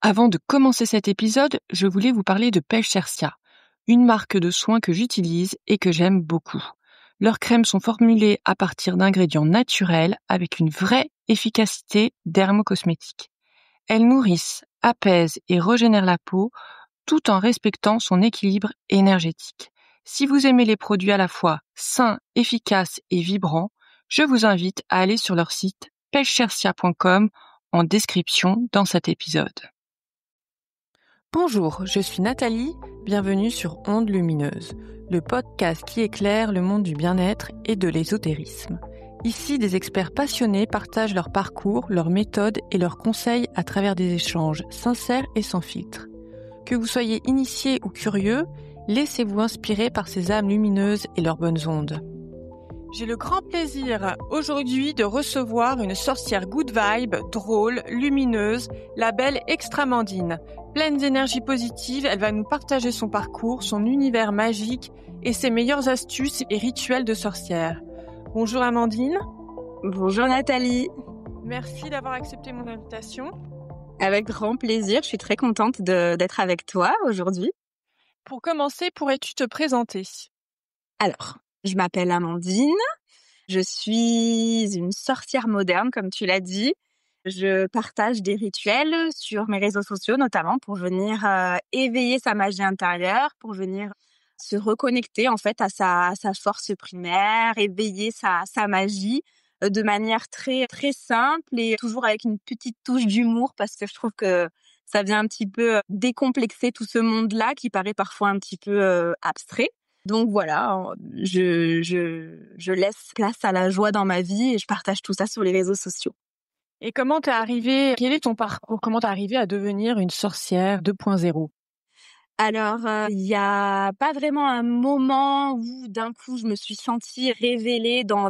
Avant de commencer cet épisode, je voulais vous parler de Pêche Cercia, une marque de soins que j'utilise et que j'aime beaucoup. Leurs crèmes sont formulées à partir d'ingrédients naturels avec une vraie efficacité dermocosmétique. Elles nourrissent, apaisent et régénèrent la peau tout en respectant son équilibre énergétique. Si vous aimez les produits à la fois sains, efficaces et vibrants, je vous invite à aller sur leur site pêchecercia.com en description dans cet épisode. Bonjour, je suis Nathalie, bienvenue sur Ondes Lumineuses, le podcast qui éclaire le monde du bien-être et de l'ésotérisme. Ici, des experts passionnés partagent leur parcours, leurs méthodes et leurs conseils à travers des échanges sincères et sans filtre. Que vous soyez initié ou curieux, laissez-vous inspirer par ces âmes lumineuses et leurs bonnes ondes. J'ai le grand plaisir aujourd'hui de recevoir une sorcière good vibe, drôle, lumineuse, la belle Extramandine. Pleine d'énergie positive, elle va nous partager son parcours, son univers magique et ses meilleures astuces et rituels de sorcière. Bonjour Amandine. Bonjour Nathalie. Merci d'avoir accepté mon invitation. Avec grand plaisir, je suis très contente d'être avec toi aujourd'hui. Pour commencer, pourrais-tu te présenter ? Alors, je m'appelle Amandine, je suis une sorcière moderne, comme tu l'as dit. Je partage des rituels sur mes réseaux sociaux, notamment pour venir éveiller sa magie intérieure, pour venir se reconnecter en fait à sa force primaire, éveiller sa magie de manière très très simple et toujours avec une petite touche d'humour parce que je trouve que ça vient un petit peu décomplexer tout ce monde-là qui paraît parfois un petit peu abstrait. Donc voilà, je laisse place à la joie dans ma vie et je partage tout ça sur les réseaux sociaux. Et comment t'es arrivée, quel est ton parcours? Comment t'es arrivée à devenir une sorcière 2.0? Alors, il y a pas vraiment un moment où d'un coup je me suis sentie révélée dans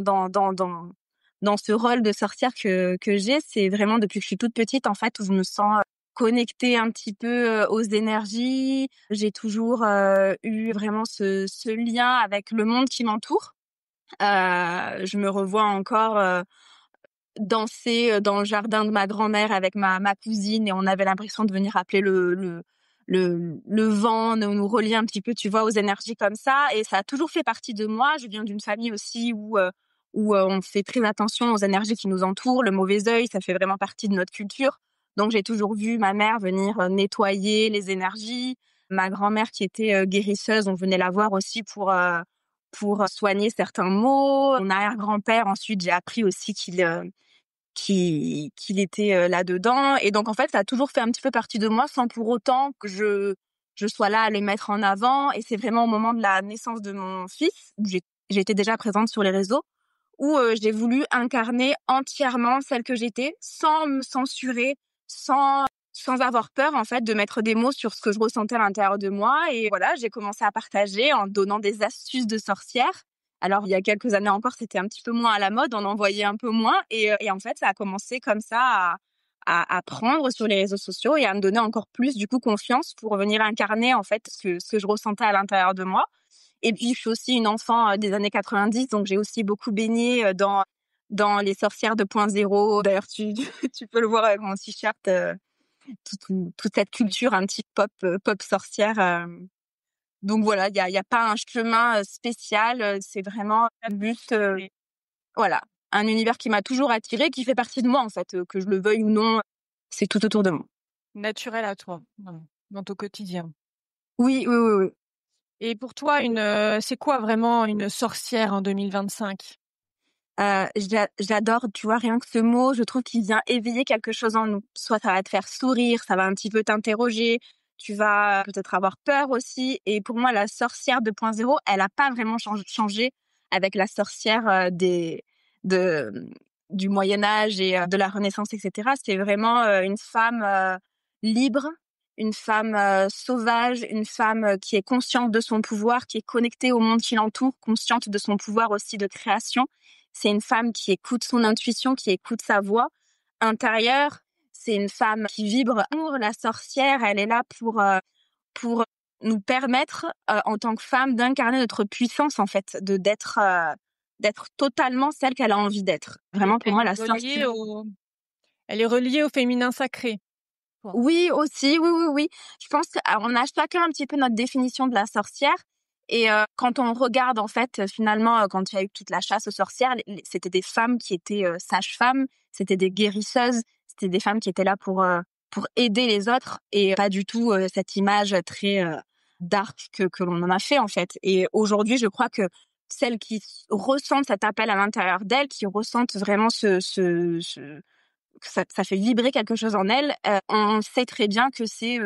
ce rôle de sorcière que j'ai. C'est vraiment depuis que je suis toute petite en fait où je me sens connectée un petit peu aux énergies. J'ai toujours eu vraiment ce lien avec le monde qui m'entoure. Je me revois encore danser dans le jardin de ma grand-mère avec ma cousine et on avait l'impression de venir appeler le vent, nous relier un petit peu, tu vois, aux énergies comme ça. Et ça a toujours fait partie de moi. Je viens d'une famille aussi où on fait très attention aux énergies qui nous entourent. Le mauvais œil, ça fait vraiment partie de notre culture. Donc j'ai toujours vu ma mère venir nettoyer les énergies. Ma grand-mère qui était guérisseuse, on venait la voir aussi pour soigner certains maux. Mon arrière-grand-père, ensuite, j'ai appris aussi qu'il était là-dedans. Et donc, en fait, ça a toujours fait un petit peu partie de moi sans pour autant que je sois là à le mettre en avant. Et c'est vraiment au moment de la naissance de mon fils, où j'étais déjà présente sur les réseaux, où j'ai voulu incarner entièrement celle que j'étais, sans me censurer, sans avoir peur, en fait, de mettre des mots sur ce que je ressentais à l'intérieur de moi. Et voilà, j'ai commencé à partager en donnant des astuces de sorcière. Alors, il y a quelques années encore, c'était un petit peu moins à la mode, on en voyait un peu moins. Et en fait, ça a commencé comme ça à prendre sur les réseaux sociaux et à me donner encore plus, du coup, confiance pour venir incarner, en fait, ce que je ressentais à l'intérieur de moi. Et puis, je suis aussi une enfant des années 90, donc j'ai aussi beaucoup baigné dans les sorcières 2.0. D'ailleurs, tu peux le voir avec mon t-shirt, toute cette culture un petit pop sorcière. Donc voilà, il y a pas un chemin spécial, c'est vraiment juste voilà, un univers qui m'a toujours attirée, qui fait partie de moi en fait, que je le veuille ou non, c'est tout autour de moi. Naturel à toi, dans ton quotidien. Oui, oui, oui, oui. Et pour toi, c'est quoi vraiment une sorcière en 2025? J'adore, tu vois, rien que ce mot, je trouve qu'il vient éveiller quelque chose en nous. Soit ça va te faire sourire, ça va un petit peu t'interroger, tu vas peut-être avoir peur aussi. Et pour moi, la sorcière 2.0, elle a pas vraiment changé avec la sorcière de, du Moyen-Âge et de la Renaissance, etc. C'est vraiment une femme libre, une femme sauvage, une femme qui est consciente de son pouvoir, qui est connectée au monde qui l'entoure, consciente de son pouvoir aussi de création. C'est une femme qui écoute son intuition, qui écoute sa voix intérieure. C'est une femme qui vibre pour la sorcière. Elle est là pour nous permettre, en tant que femme, d'incarner notre puissance, en fait, d'être totalement celle qu'elle a envie d'être. Vraiment, pour moi, la sorcière. Elle est reliée au féminin sacré. toi? Oui, aussi, oui, oui, oui. Je pense qu'on a chacun un petit peu notre définition de la sorcière et quand on regarde, en fait, finalement, quand il y a eu toute la chasse aux sorcières, c'était des femmes qui étaient, sages-femmes, c'était des guérisseuses, c'était des femmes qui étaient là pour aider les autres et pas du tout, cette image très, dark que l'on en a fait, en fait. Et aujourd'hui, je crois que celles qui ressentent cet appel à l'intérieur d'elles, qui ressentent vraiment ce que ça fait vibrer quelque chose en elles, on sait très bien que c'est,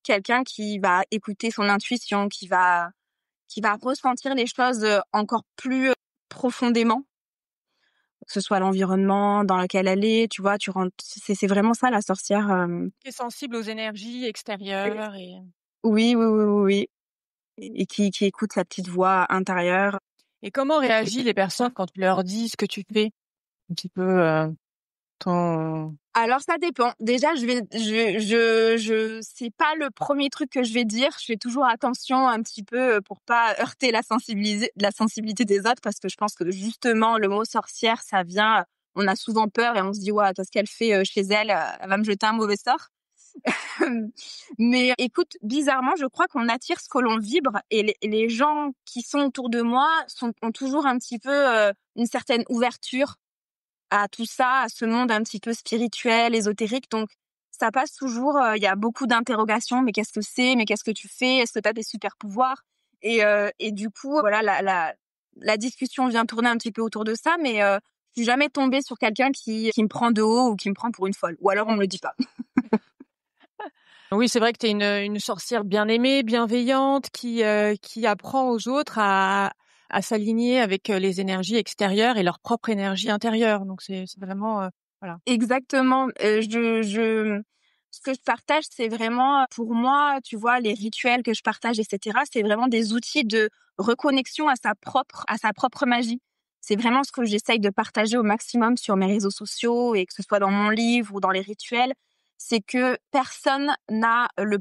quelqu'un qui va écouter son intuition, qui va ressentir les choses, encore plus, profondément, que ce soit l'environnement dans lequel elle est, tu vois? Tu rentres c'est vraiment ça la sorcière, Qui est sensible aux énergies extérieures et oui, oui, oui, oui, oui et qui écoute sa petite voix intérieure. comment réagissent les personnes quand tu leur dis ce que tu fais? Un petit peu, ton Alors ça dépend. Déjà, je c'est pas le premier truc que je vais dire. Je fais toujours attention un petit peu, pour pas heurter la sensibilité des autres parce que je pense que justement le mot sorcière, ça vient, on a souvent peur et on se dit: «Ouah, qu'est-ce qu'elle fait, chez elle? Elle va me jeter un mauvais sort». Mais écoute, bizarrement, je crois qu'on attire ce que l'on vibre et les gens qui sont autour de moi ont toujours un petit peu, une certaine ouverture à tout ça, à ce monde un petit peu spirituel, ésotérique. Donc, ça passe toujours, il y a beaucoup d'interrogations. Mais qu'est-ce que c'est? Mais qu'est-ce que tu fais? Est-ce que tu as des super pouvoirs? Et du coup, voilà, la discussion vient tourner un petit peu autour de ça. Mais, je suis jamais tombée sur quelqu'un qui me prend de haut ou qui me prend pour une folle. Ou alors on me le dit pas. oui, c'est vrai que tu es une sorcière bien aimée, bienveillante, qui apprend aux autres à s'aligner avec, les énergies extérieures et leur propre énergie intérieure. Donc c'est vraiment, voilà. Exactement. Ce que je partage, c'est vraiment, pour moi, tu vois, les rituels que je partage, et cetera, c'est vraiment des outils de reconnexion à sa propre magie. C'est vraiment ce que j'essaye de partager au maximum sur mes réseaux sociaux et que ce soit dans mon livre ou dans les rituels. C'est que personne n'a un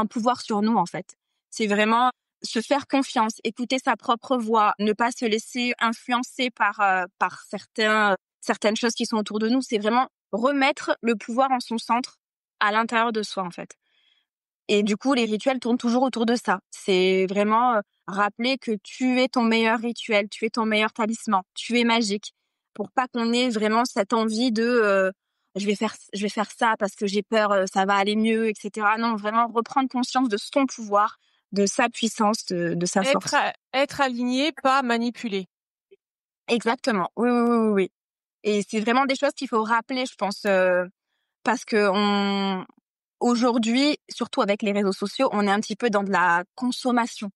pouvoir sur nous, en fait. C'est vraiment se faire confiance, écouter sa propre voix, ne pas se laisser influencer par certaines choses qui sont autour de nous. C'est vraiment remettre le pouvoir en son centre, à l'intérieur de soi, en fait. Et du coup, les rituels tournent toujours autour de ça. C'est vraiment, rappeler que tu es ton meilleur rituel, tu es ton meilleur talisman, tu es magique. Pour pas qu'on ait vraiment cette envie de, je vais faire ça parce que j'ai peur, ça va aller mieux et cetera. Non, vraiment reprendre conscience de son pouvoir, de sa puissance, de sa force. Être aligné, pas manipulé. Exactement. Oui, oui, oui, oui, oui. Et c'est vraiment des choses qu'il faut rappeler, je pense, parce qu'on aujourd'hui, surtout avec les réseaux sociaux, on est un petit peu dans de la consommation.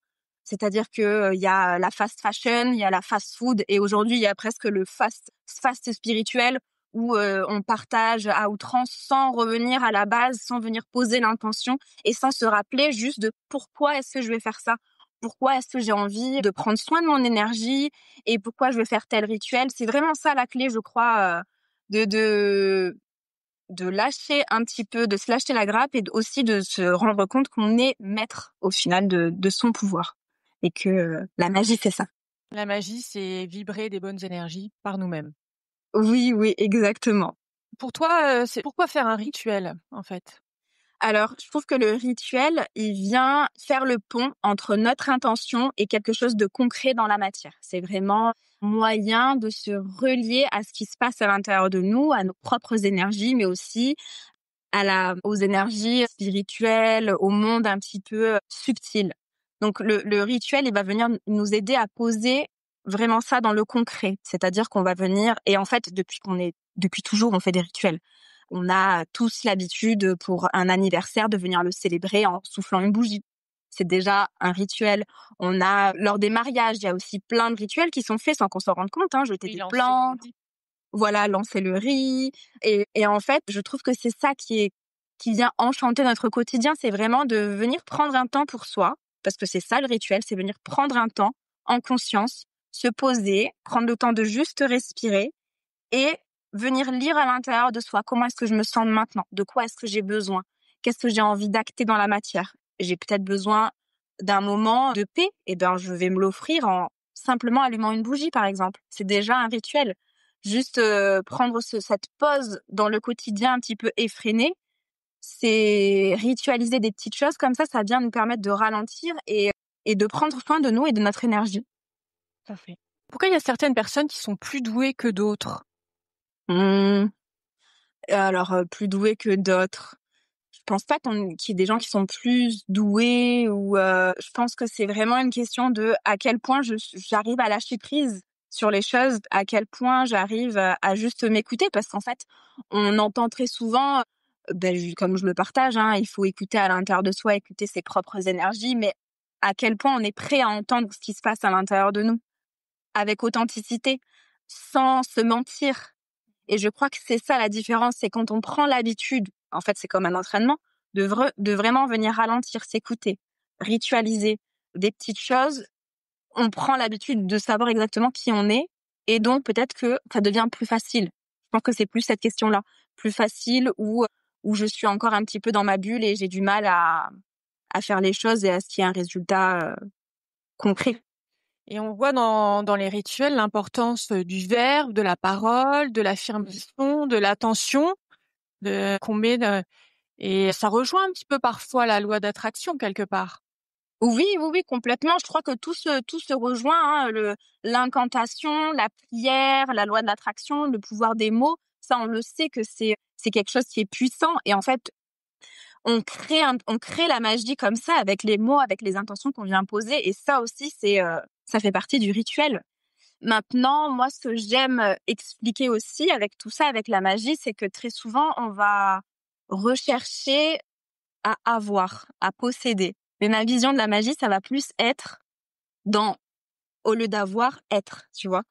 C'est-à-dire que, il y a la fast fashion, il y a la fast food et aujourd'hui, il y a presque le fast spirituel où, on partage à outrance sans revenir à la base, sans venir poser l'intention et sans se rappeler juste de pourquoi est-ce que je vais faire ça? Pourquoi est-ce que j'ai envie de prendre soin de mon énergie et pourquoi je veux faire tel rituel? C'est vraiment ça la clé, je crois, de lâcher un petit peu, de se lâcher la grappe et aussi de se rendre compte qu'on est maître au final de son pouvoir et que la magie c'est ça. La magie, c'est vibrer des bonnes énergies par nous-mêmes. Oui, oui, exactement. Pour toi, c'est pourquoi faire un rituel, en fait? Alors, je trouve que le rituel, il vient faire le pont entre notre intention et quelque chose de concret dans la matière. C'est vraiment moyen de se relier à ce qui se passe à l'intérieur de nous, à nos propres énergies, mais aussi aux énergies spirituelles, au monde un petit peu subtil. Donc le rituel, il va venir nous aider à poser vraiment ça dans le concret. C'est-à-dire qu'on va venir, et en fait, depuis toujours, on fait des rituels. On a tous l'habitude pour un anniversaire de venir le célébrer en soufflant une bougie. C'est déjà un rituel. On a, lors des mariages, il y a aussi plein de rituels qui sont faits sans qu'on s'en rende compte, hein. Jeter Oui, des lancer le plantes, riz. voilà, lancer le riz et en fait, je trouve que c'est ça qui vient enchanter notre quotidien, c'est vraiment de venir prendre un temps pour soi, parce que c'est ça le rituel, c'est venir prendre un temps en conscience, se poser, prendre le temps de juste respirer et venir lire à l'intérieur de soi comment est-ce que je me sens maintenant, de quoi est-ce que j'ai besoin, qu'est-ce que j'ai envie d'acter dans la matière. J'ai peut-être besoin d'un moment de paix, et ben je vais me l'offrir en simplement allumant une bougie par exemple. C'est déjà un rituel. juste prendre cette pause dans le quotidien un petit peu effréné, c'est ritualiser des petites choses comme ça vient nous permettre de ralentir et de prendre soin de nous et de notre énergie. Ça fait. Pourquoi il y a certaines personnes qui sont plus douées que d'autres? Alors, plus douées que d'autres. Je pense pas qu'il y ait des gens qui sont plus doués ou je pense que c'est vraiment une question de à quel point j'arrive à lâcher prise sur les choses, à quel point j'arrive à juste m'écouter parce qu'en fait, on entend très souvent, comme je le partage, hein, il faut écouter à l'intérieur de soi, écouter ses propres énergies, mais à quel point on est prêt à entendre ce qui se passe à l'intérieur de nous, avec authenticité, sans se mentir. Et je crois que c'est ça la différence, c'est quand on prend l'habitude, en fait c'est comme un entraînement, de vraiment venir ralentir, s'écouter, ritualiser des petites choses, on prend l'habitude de savoir exactement qui on est et donc peut-être que ça devient plus facile. Je pense que c'est plus cette question-là, plus facile où je suis encore un petit peu dans ma bulle et j'ai du mal à faire les choses et à ce qu'il y ait un résultat concret. Et on voit dans les rituels l'importance du verbe, de la parole, de l'affirmation, de l'attention, qu'on met et ça rejoint un petit peu parfois la loi d'attraction quelque part. Oui, oui, oui, complètement. Je crois que tout se rejoint, hein, l'incantation, la prière, la loi de l'attraction, le pouvoir des mots. Ça, on le sait que c'est quelque chose qui est puissant. Et en fait, on crée la magie comme ça avec les mots, avec les intentions qu'on vient poser. Et ça aussi, ça fait partie du rituel. Maintenant, moi, ce que j'aime expliquer aussi avec tout ça, avec la magie, c'est que très souvent, on va rechercher à avoir, à posséder. Mais ma vision de la magie, ça va plus être dans, au lieu d'avoir, être, tu vois.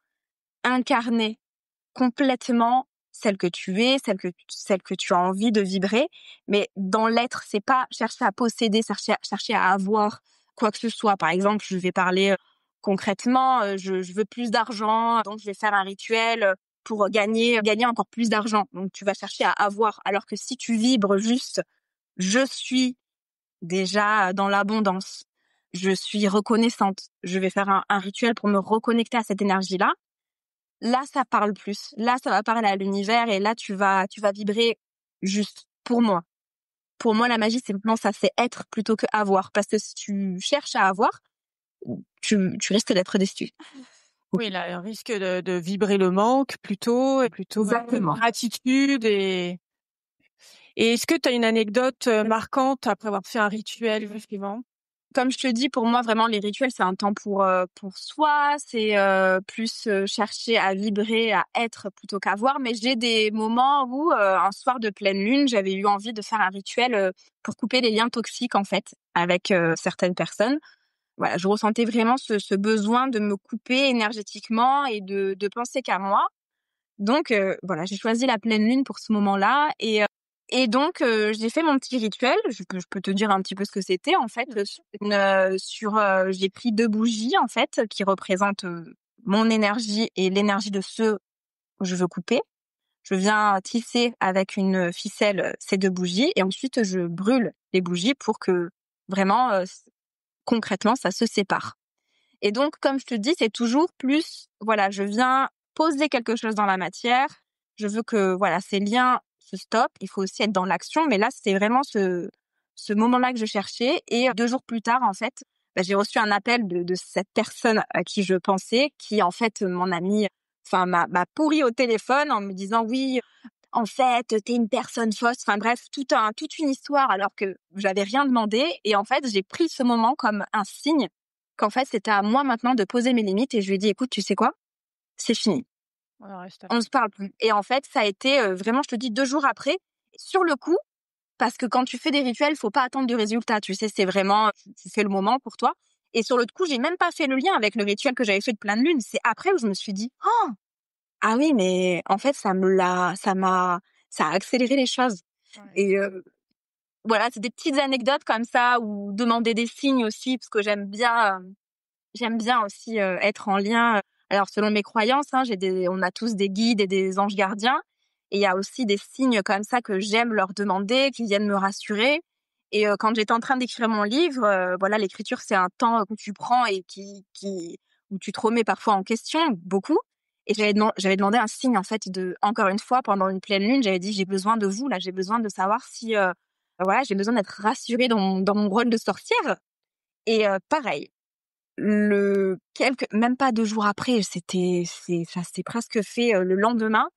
Incarner complètement celle que tu es, celle que tu as envie de vibrer. Mais dans l'être, c'est pas chercher à posséder, chercher à avoir quoi que ce soit. Par exemple, je vais parler concrètement, je veux plus d'argent, donc je vais faire un rituel pour gagner encore plus d'argent. Donc tu vas chercher à avoir. Alors que si tu vibres juste, je suis déjà dans l'abondance. Je suis reconnaissante. Je vais faire un rituel pour me reconnecter à cette énergie-là. Là, ça parle plus. Là, ça va parler à l'univers et là, tu vas vibrer juste pour moi. Pour moi, la magie, c'est vraiment ça, c'est être plutôt que avoir. Parce que si tu cherches à avoir, tu risques d'être déçu. Oui, là, on risque de vibrer le manque plutôt, et plutôt Exactement. gratitude et est-ce que tu as une anecdote marquante après avoir fait un rituel suivant? Comme je te dis, pour moi, vraiment, les rituels, c'est un temps pour soi. C'est plus chercher à vibrer, à être plutôt qu'à voir. Mais j'ai des moments où, un soir de pleine lune, j'avais eu envie de faire un rituel pour couper les liens toxiques, en fait, avec certaines personnes. Voilà, je ressentais vraiment ce besoin de me couper énergétiquement et de penser qu'à moi. Donc voilà, j'ai choisi la pleine lune pour ce moment-là et donc j'ai fait mon petit rituel. Je peux te dire un petit peu ce que c'était en fait. J'ai pris 2 bougies en fait qui représentent mon énergie et l'énergie de ceux que je veux couper. Je viens tisser avec une ficelle ces 2 bougies et ensuite je brûle les bougies pour que vraiment concrètement ça se sépare. Et donc, comme je te dis, c'est toujours plus, voilà, je viens poser quelque chose dans la matière. Je veux que, voilà, ces liens se stoppent. Il faut aussi être dans l'action. Mais là, c'était vraiment ce moment-là que je cherchais. Et 2 jours plus tard, en fait, j'ai reçu un appel de cette personne à qui je pensais, qui, en fait, mon amie, enfin, m'a pourri au téléphone en me disant, oui, en fait, t'es une personne fausse. Enfin, bref, toute une histoire alors que j'avais rien demandé. Et en fait, j'ai pris ce moment comme un signe qu'en fait, c'était à moi maintenant de poser mes limites et je lui ai dit, écoute, tu sais quoi? C'est fini. On ne se parle plus. Et en fait, ça a été vraiment, je te dis, 2 jours après, sur le coup, parce que quand tu fais des rituels, faut pas attendre du résultat. Tu sais, c'est vraiment, tu fais le moment pour toi. Et sur le coup, j'ai même pas fait le lien avec le rituel que j'avais fait de pleine lune. C'est après où je me suis dit, oh, ah oui, mais en fait, ça a accéléré les choses. Ouais. Et voilà, c'est des petites anecdotes comme ça ou demander des signes aussi, parce que j'aime bien aussi être en lien. Alors selon mes croyances, hein, on a tous des guides et des anges gardiens, et il y a aussi des signes comme ça que j'aime leur demander, qui viennent me rassurer. Et quand j'étais en train d'écrire mon livre, voilà, l'écriture c'est un temps que tu prends et où tu te remets parfois en question beaucoup. Et j'avais demandé un signe, en fait, encore une fois, pendant une pleine lune, j'avais dit, j'ai besoin de vous, là, j'ai besoin de savoir si, voilà, j'ai besoin d'être rassurée dans mon rôle de sorcière. Et pareil, même pas 2 jours après, ça s'est presque fait le lendemain,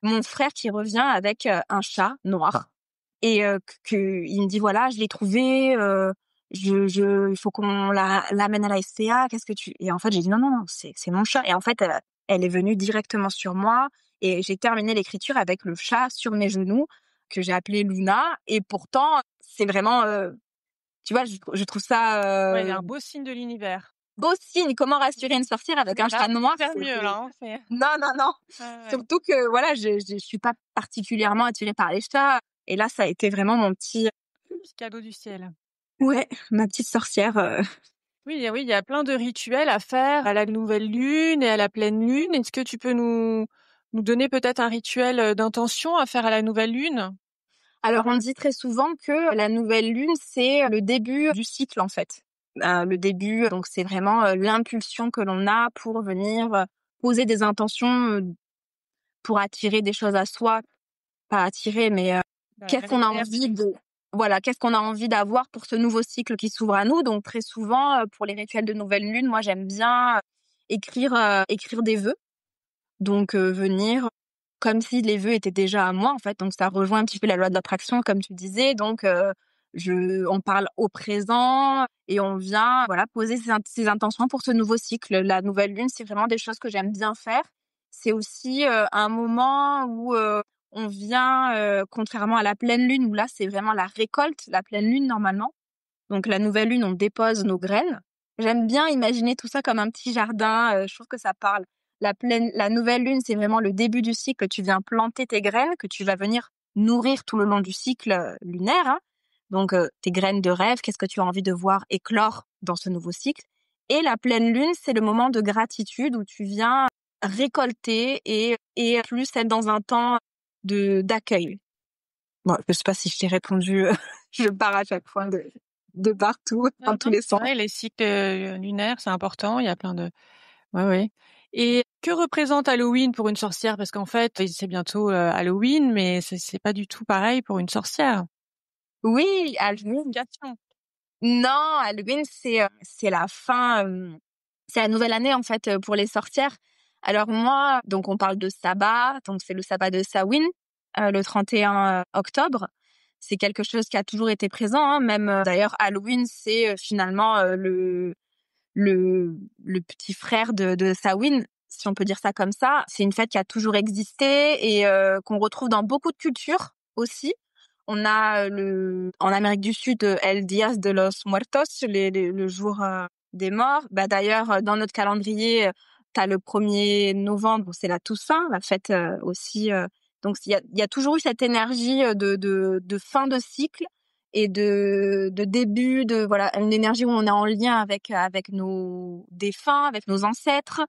mon frère qui revient avec un chat noir et il me dit voilà, je l'ai trouvé, il faut qu'on l'amène à la SPA. Qu'est-ce que tu Et en fait j'ai dit non non non, c'est mon chat. Et en fait elle est venue directement sur moi et j'ai terminé l'écriture avec le chat sur mes genoux que j'ai appelé Luna. Et pourtant c'est vraiment tu vois, je trouve ça Ouais, il y a un beau signe de l'univers. beau signe. Comment rassurer une sorcière avec un chat noir? Faire mieux là, hein, c'est Non, non, non. ouais. Surtout que voilà, je suis pas particulièrement attirée par les chats. Et là, ça a été vraiment mon petit, Petit cadeau du ciel. ouais, ma petite sorcière. Oui, il y a plein de rituels à faire à la nouvelle lune et à la pleine lune. Est-ce que tu peux nous donner peut-être un rituel d'intention à faire à la nouvelle lune? Alors, on dit très souvent que la nouvelle lune, c'est le début du cycle, en fait. Le début, donc c'est vraiment l'impulsion que l'on a pour venir poser des intentions pour attirer des choses à soi. Pas attirer, mais qu'est-ce qu'on a envie de voilà, qu'est-ce qu'on a envie d'avoir pour ce nouveau cycle qui s'ouvre à nous. Donc très souvent, pour les rituels de nouvelle lune, moi j'aime bien écrire des vœux. Donc venir comme si les vœux étaient déjà à moi, en fait. Donc ça rejoint un petit peu la loi de l'attraction, comme tu disais. Donc on parle au présent et on vient voilà poser ses intentions pour ce nouveau cycle. La nouvelle lune, c'est vraiment des choses que j'aime bien faire. C'est aussi un moment où on vient, contrairement à la pleine lune où là c'est vraiment la récolte, la pleine lune normalement. Donc la nouvelle lune, on dépose nos graines. J'aime bien imaginer tout ça comme un petit jardin, je trouve que ça parle. La nouvelle lune, c'est vraiment le début du cycle. Tu viens planter tes graines que tu vas venir nourrir tout le long du cycle lunaire, hein. Donc tes graines de rêve, qu'est-ce que tu as envie de voir éclore dans ce nouveau cycle. Et la pleine lune, c'est le moment de gratitude où tu viens récolter et plus être dans un temps d'accueil. Bon, je sais pas si je t'ai répondu, je pars à chaque fois de partout, Non, dans tous les sens. ouais, les cycles lunaires, c'est important. Il y a plein de ouais, ouais. Et que représente Halloween pour une sorcière? Parce qu'en fait, c'est bientôt Halloween, mais c'est pas du tout pareil pour une sorcière. Oui, Halloween. Question. Non, Halloween, c'est la fin, c'est la nouvelle année, en fait, pour les sorcières. Alors moi, donc on parle de sabbat, donc c'est le sabbat de Samhain, le 31 octobre. C'est quelque chose qui a toujours été présent, hein, même, d'ailleurs Halloween, c'est, finalement, le petit frère de Samhain, si on peut dire ça comme ça. C'est une fête qui a toujours existé et qu'on retrouve dans beaucoup de cultures aussi. On a en Amérique du Sud El Días de los Muertos, le jour des morts. Bah d'ailleurs dans notre calendrier, t'as le 1er novembre, c'est la Toussaint, la fête aussi. Donc il y a toujours eu cette énergie de fin de cycle et de début de voilà une énergie où on est en lien avec nos défunts, avec nos ancêtres.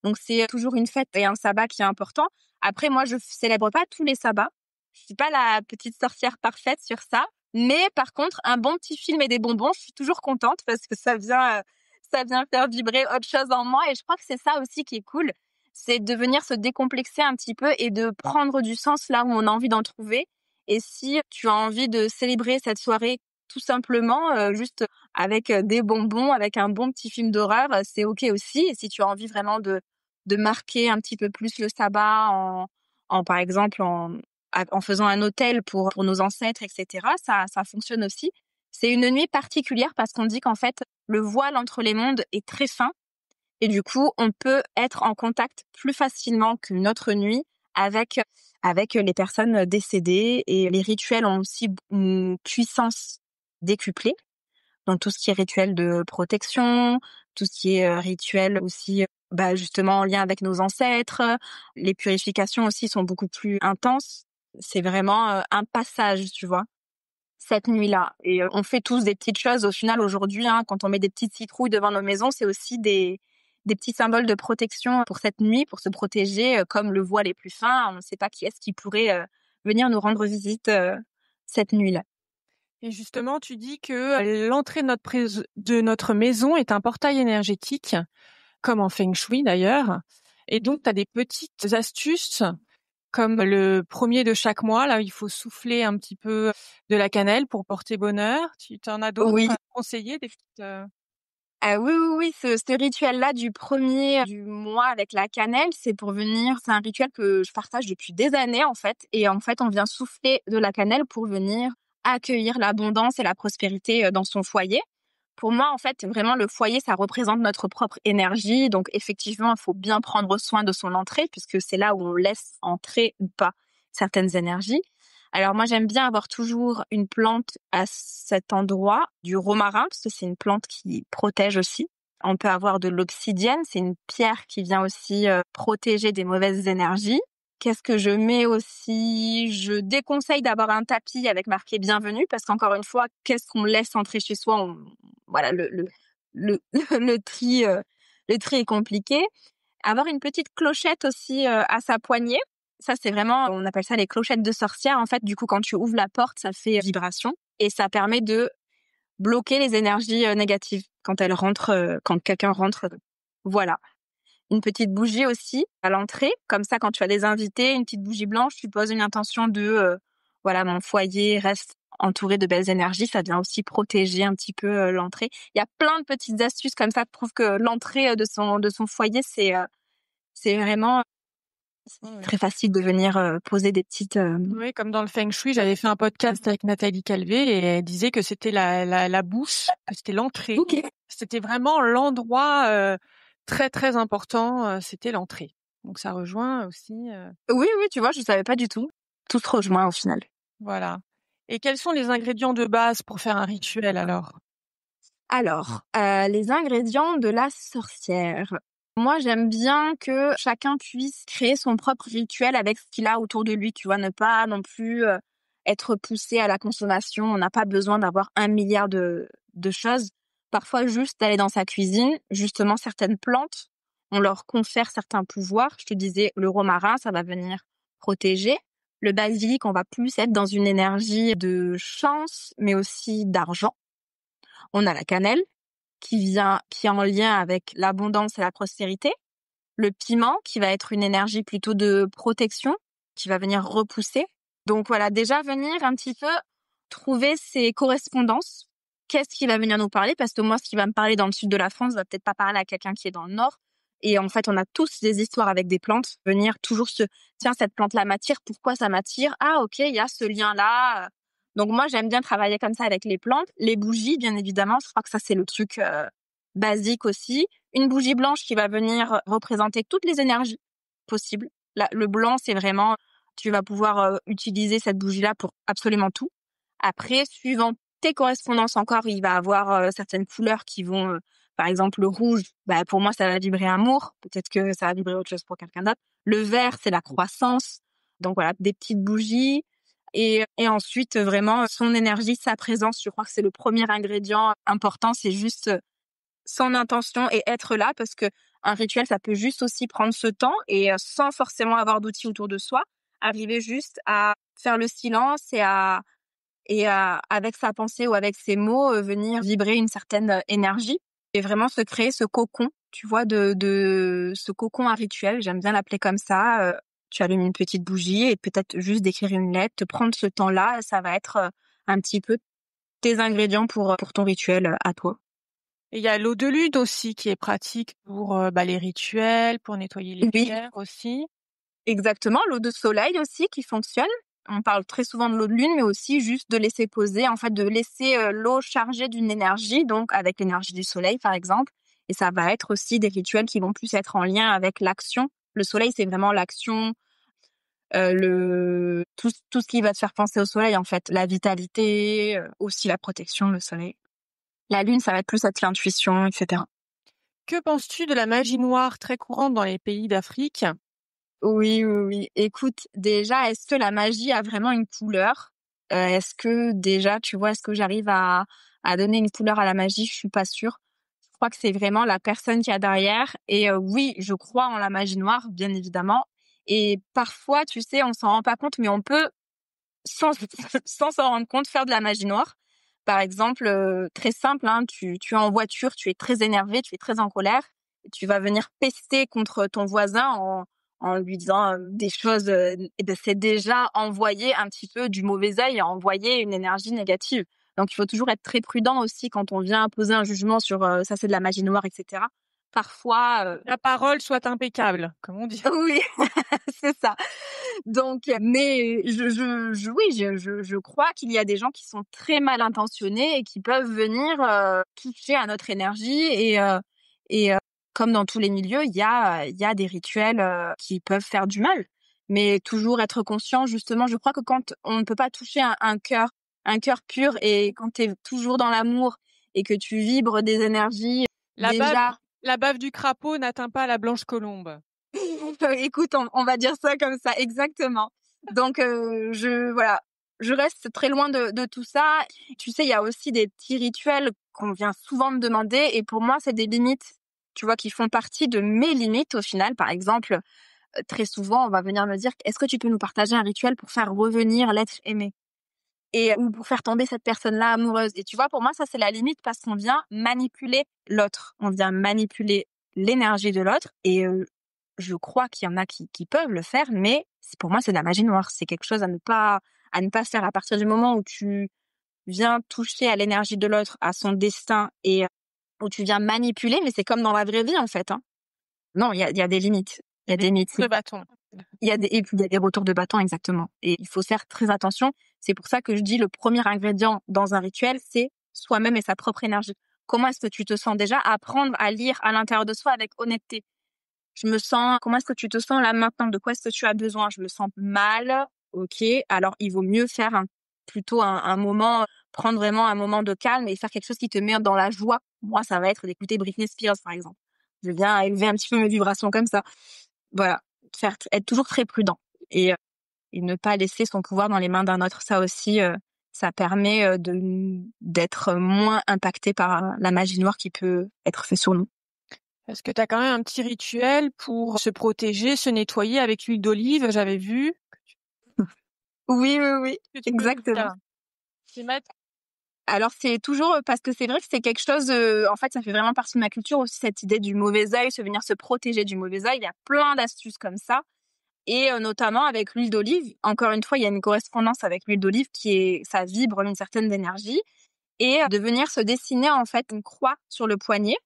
Donc c'est toujours une fête et un sabbat qui est important. Après moi je célèbre pas tous les sabbats. Je suis pas la petite sorcière parfaite sur ça, mais par contre un bon petit film et des bonbons, je suis toujours contente parce que ça vient faire vibrer autre chose en moi. Et je crois que c'est ça aussi qui est cool, c'est de venir se décomplexer un petit peu et de prendre du sens là où on a envie d'en trouver. Et si tu as envie de célébrer cette soirée tout simplement, juste avec des bonbons, avec un bon petit film d'horreur, c'est OK aussi. Et si tu as envie vraiment de marquer un petit peu plus le sabbat par exemple, en faisant un autel pour nos ancêtres, etc., ça fonctionne aussi. C'est une nuit particulière parce qu'on dit qu'en fait, le voile entre les mondes est très fin et du coup, on peut être en contact plus facilement qu'une autre nuit avec les personnes décédées. Et les rituels ont aussi une puissance décuplée. Donc tout ce qui est rituel de protection, tout ce qui est rituel aussi, bah justement en lien avec nos ancêtres. Les purifications aussi sont beaucoup plus intenses. C'est vraiment un passage, tu vois, cette nuit-là. Et on fait tous des petites choses au final aujourd'hui, hein, quand on met des petites citrouilles devant nos maisons, c'est aussi des petits symboles de protection pour cette nuit, pour se protéger, comme le voile est plus fin. On ne sait pas qui est-ce qui pourrait venir nous rendre visite cette nuit-là. Et justement, tu dis que l'entrée de notre maison est un portail énergétique, comme en Feng Shui d'ailleurs. Et donc, tu as des petites astuces comme le premier de chaque mois, là, il faut souffler un petit peu de la cannelle pour porter bonheur. Tu en as d'autres Oui. à conseiller, des petites... Ah oui, oui, oui, ce rituel-là du premier du mois avec la cannelle, c'est un rituel que je partage depuis des années, en fait. Et en fait, on vient souffler de la cannelle pour venir accueillir l'abondance et la prospérité dans son foyer. Pour moi, en fait, vraiment, le foyer, ça représente notre propre énergie. Donc, effectivement, il faut bien prendre soin de son entrée, puisque c'est là où on laisse entrer ou pas certaines énergies. Alors, moi, j'aime bien avoir toujours une plante à cet endroit, du romarin, parce que c'est une plante qui protège aussi. On peut avoir de l'obsidienne, c'est une pierre qui vient aussi protéger des mauvaises énergies. Qu'est-ce que je mets aussi? Je déconseille d'avoir un tapis avec marqué bienvenue, parce qu'encore une fois, qu'est-ce qu'on laisse entrer chez soi? Voilà, le le tri le tri est compliqué. Avoir une petite clochette aussi à sa poignée, ça c'est vraiment, on appelle ça les clochettes de sorcière. En fait, du coup, quand tu ouvres la porte, ça fait vibration et ça permet de bloquer les énergies négatives quand elles rentrent, quand quelqu'un rentre. Voilà. Une petite bougie aussi à l'entrée, comme ça quand tu as des invités, une petite bougie blanche, tu poses une intention de voilà, mon foyer reste entouré de belles énergies, ça vient aussi protéger un petit peu l'entrée. Il y a plein de petites astuces comme ça, je trouve que l'entrée de son foyer c'est vraiment Ouais. très facile de venir poser des petites Oui, comme dans le Feng Shui, j'avais fait un podcast avec Nathalie Calvé et elle disait que c'était la bouche, que c'était l'entrée. OK. C'était vraiment l'endroit très, très important, c'était l'entrée. Donc ça rejoint aussi, Oui, oui, tu vois, je savais pas du tout. Tout se rejoint au final. voilà. Et quels sont les ingrédients de base pour faire un rituel alors? Alors, les ingrédients de la sorcière. Moi, j'aime bien que chacun puisse créer son propre rituel avec ce qu'il a autour de lui, tu vois? Ne pas non plus, être poussé à la consommation. On n'a pas besoin d'avoir 1 milliard de choses. Parfois, juste d'aller dans sa cuisine, justement, certaines plantes, on leur confère certains pouvoirs. Je te disais, le romarin, ça va venir protéger. Le basilic, on va plus être dans une énergie de chance, mais aussi d'argent. On a la cannelle qui est en lien avec l'abondance et la prospérité. Le piment qui va être une énergie plutôt de protection, qui va venir repousser. Donc voilà, déjà venir un petit peu trouver ses correspondances. Qu'est-ce qui va venir nous parler? Parce que moi, ce qui va me parler dans le sud de la France va peut-être pas parler à quelqu'un qui est dans le nord. Et en fait, on a tous des histoires avec des plantes. Venir toujours tiens, cette plante-là m'attire. Pourquoi ça m'attire? Ah, ok, il y a ce lien-là. Donc moi, j'aime bien travailler comme ça avec les plantes. Les bougies, bien évidemment. Je crois que ça, c'est le truc basique aussi. Une bougie blanche qui va venir représenter toutes les énergies possibles. Le blanc, c'est vraiment, tu vas pouvoir utiliser cette bougie-là pour absolument tout. Après, suivant tes correspondances encore, il va avoir certaines couleurs qui vont, par exemple, le rouge, bah, pour moi, ça va vibrer amour. Peut-être que ça va vibrer autre chose pour quelqu'un d'autre. Le vert, c'est la croissance. Donc voilà, des petites bougies. Et ensuite, vraiment, son énergie, sa présence, je crois que c'est le premier ingrédient important. C'est juste son intention et être là, parce que un rituel, ça peut juste aussi prendre ce temps et sans forcément avoir d'outils autour de soi, arriver juste à faire le silence avec sa pensée ou avec ses mots, venir vibrer une certaine énergie et vraiment se créer ce cocon, tu vois, de ce cocon à rituel. J'aime bien l'appeler comme ça. Tu allumes une petite bougie et peut-être juste d'écrire une lettre, te prendre ce temps-là, ça va être un petit peu tes ingrédients pour ton rituel à toi. Et il y a l'eau de lune aussi qui est pratique pour les rituels, pour nettoyer les Oui, pierres aussi. exactement. L'eau de soleil aussi qui fonctionne. On parle très souvent de l'eau de lune, mais aussi juste de laisser poser, en fait, de laisser l'eau chargée d'une énergie, donc avec l'énergie du soleil, par exemple. Et ça va être aussi des rituels qui vont plus être en lien avec l'action. Le soleil, c'est vraiment l'action, tout ce qui va te faire penser au soleil, en fait. La vitalité, aussi la protection, le soleil. La lune, ça va être plus être l'intuition, etc. Que penses-tu de la magie noire très courante dans les pays d'Afrique? Oui, oui, oui. Écoute, déjà, est-ce que la magie a vraiment une couleur? Est-ce que déjà, tu vois, est-ce que j'arrive à donner une couleur à la magie? Je suis pas sûre. Je crois que c'est vraiment la personne qui a derrière. Et oui, je crois en la magie noire, bien évidemment. Et parfois, tu sais, on s'en rend pas compte, mais on peut, sans sans s'en rendre compte, faire de la magie noire. Par exemple, très simple, hein, tu es en voiture, tu es très énervé, tu es très en colère. tu vas venir pester contre ton voisin en lui disant des choses, et ben c'est déjà envoyer un petit peu du mauvais œil et envoyer une énergie négative. Donc il faut toujours être très prudent aussi quand on vient poser un jugement sur ça c'est de la magie noire, etc. Parfois, La parole soit impeccable, comme on dit. oui, c'est ça. Donc, mais oui, je crois qu'il y a des gens qui sont très mal intentionnés et qui peuvent venir toucher à notre énergie et comme dans tous les milieux, il y a des rituels qui peuvent faire du mal. Mais toujours être conscient, justement, je crois que quand on ne peut pas toucher un cœur pur et quand tu es toujours dans l'amour et que tu vibres des énergies La bave, déjà. la bave du crapaud n'atteint pas la blanche colombe. Écoute, on va dire ça comme ça, exactement. Donc, je reste très loin de tout ça. Tu sais, il y a aussi des petits rituels qu'on vient souvent me demander et pour moi, c'est des limites, tu vois, qui font partie de mes limites au final. Par exemple, très souvent, on va venir me dire: «Est-ce que tu peux nous partager un rituel pour faire revenir l'être aimé?» et ou pour faire tomber cette personne-là amoureuse. Et tu vois, pour moi, ça, c'est la limite parce qu'on vient manipuler l'autre. On vient manipuler l'énergie de l'autre et je crois qu'il y en a qui peuvent le faire, mais pour moi, c'est de la magie noire. C'est quelque chose à ne pas faire à partir du moment où tu viens toucher à l'énergie de l'autre, à son destin et où tu viens manipuler, mais c'est comme dans la vraie vie, en fait, hein. Non, il y a des limites. Il y a des limites. De bâton. Et puis il y a des retours de bâton, exactement. Et il faut faire très attention. C'est pour ça que je dis le premier ingrédient dans un rituel, c'est soi-même et sa propre énergie. Comment est-ce que tu te sens déjà? Apprendre à lire à l'intérieur de soi avec honnêteté. Comment est-ce que tu te sens là maintenant? De quoi est-ce que tu as besoin? Je me sens mal. Ok. Alors, il vaut mieux faire plutôt un moment, prendre vraiment un moment de calme et faire quelque chose qui te met dans la joie. Moi, ça va être d'écouter Britney Spears, par exemple. Je viens élever un petit peu mes vibrations comme ça. Voilà. Être toujours très prudent et ne pas laisser son pouvoir dans les mains d'un autre. Ça aussi, ça permet d'être moins impacté par la magie noire qui peut être faite sur nous. Est-ce que tu as quand même un petit rituel pour se protéger, se nettoyer avec l'huile d'olive? J'avais vu. Oui, oui, oui, Que tu peux nous exactement. faire. C'est mettre. Alors c'est toujours parce que c'est vrai que c'est quelque chose. En fait, ça fait vraiment partie de ma culture aussi cette idée du mauvais œil, se protéger du mauvais œil. Il y a plein d'astuces comme ça. Et notamment avec l'huile d'olive. Encore une fois, il y a une correspondance avec l'huile d'olive ça vibre une certaine énergie. Et de venir se dessiner en fait une croix sur le poignet.